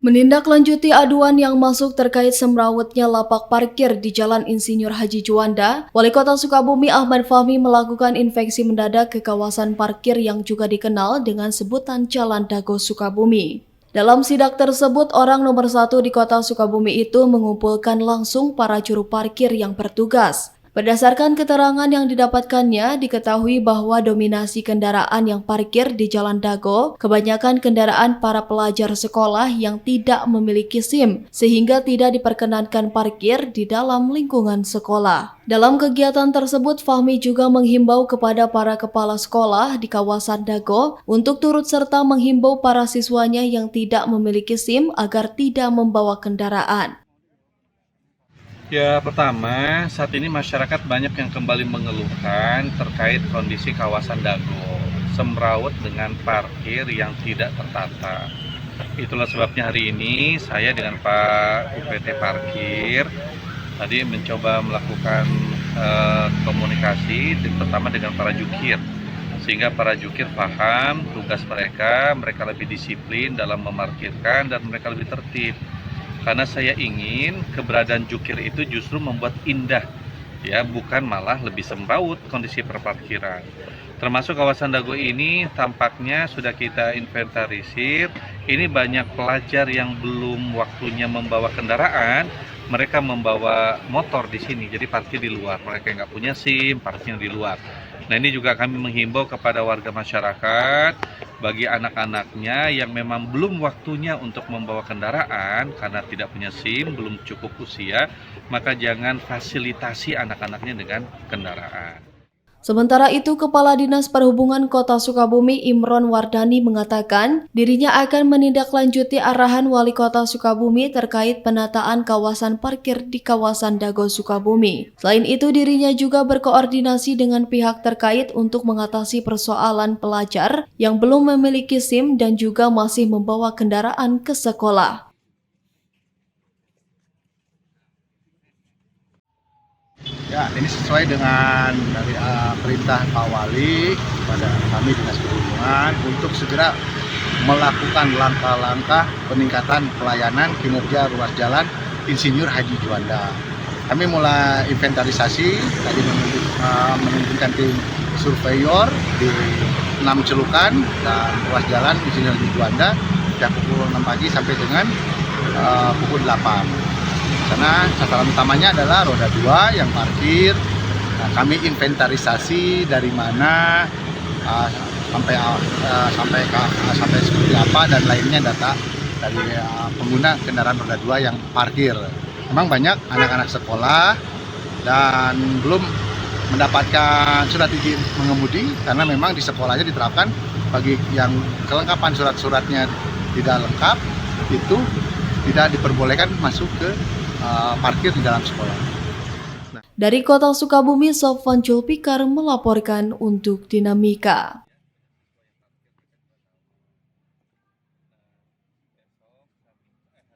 Menindaklanjuti aduan yang masuk terkait semrawutnya lapak parkir di Jalan Insinyur Haji Juanda, Wali Kota Sukabumi Ahmad Fahmi melakukan inspeksi mendadak ke kawasan parkir yang juga dikenal dengan sebutan Jalan Dago Sukabumi. Dalam sidak tersebut, orang nomor 1 di Kota Sukabumi itu mengumpulkan langsung para juru parkir yang bertugas. Berdasarkan keterangan yang didapatkannya, diketahui bahwa dominasi kendaraan yang parkir di Jalan Dago kebanyakan kendaraan para pelajar sekolah yang tidak memiliki SIM, sehingga tidak diperkenankan parkir di dalam lingkungan sekolah. Dalam kegiatan tersebut, Fahmi juga menghimbau kepada para kepala sekolah di kawasan Dago untuk turut serta menghimbau para siswanya yang tidak memiliki SIM agar tidak membawa kendaraan. Ya, pertama, saat ini masyarakat banyak yang kembali mengeluhkan terkait kondisi kawasan Dago, semrawut dengan parkir yang tidak tertata. Itulah sebabnya hari ini saya dengan Pak UPT Parkir tadi mencoba melakukan komunikasi, terutama dengan para jukir, sehingga para jukir paham tugas mereka lebih disiplin dalam memarkirkan dan mereka lebih tertib. Karena saya ingin keberadaan jukir itu justru membuat indah, ya, bukan malah lebih semrawut kondisi perparkiran. Termasuk kawasan Dago ini tampaknya sudah kita inventarisir, ini banyak pelajar yang belum waktunya membawa kendaraan, mereka membawa motor di sini, jadi parkir di luar. Mereka nggak punya SIM, parkir di luar. Nah, ini juga kami menghimbau kepada warga masyarakat, bagi anak-anaknya yang memang belum waktunya untuk membawa kendaraan karena tidak punya SIM, belum cukup usia, maka jangan fasilitasi anak-anaknya dengan kendaraan. Sementara itu, Kepala Dinas Perhubungan Kota Sukabumi Imron Wardani mengatakan dirinya akan menindaklanjuti arahan Wali Kota Sukabumi terkait penataan kawasan parkir di kawasan Dago Sukabumi. Selain itu, dirinya juga berkoordinasi dengan pihak terkait untuk mengatasi persoalan pelajar yang belum memiliki SIM dan juga masih membawa kendaraan ke sekolah. Ya, ini sesuai dengan dari perintah Pak Wali kepada kami Dinas Perhubungan untuk segera melakukan langkah-langkah peningkatan pelayanan kinerja ruas jalan Insinyur Haji Juanda. Kami mulai inventarisasi, tadi menunjukkan tim surveyor di 6 celukan dan ruas jalan Insinyur Haji Juanda sejak pukul 6 pagi sampai dengan pukul 8. Karena sasaran utamanya adalah roda 2 yang parkir. Nah, kami inventarisasi dari mana sampai seperti apa dan lainnya data dari pengguna kendaraan roda 2 yang parkir. Memang banyak anak-anak sekolah dan belum mendapatkan surat izin mengemudi karena memang di sekolahnya diterapkan bagi yang kelengkapan surat-suratnya tidak lengkap itu tidak diperbolehkan masuk ke parkir di dalam sekolah. Dari Kota Sukabumi, Sofwan Julpikar melaporkan untuk Dinamika.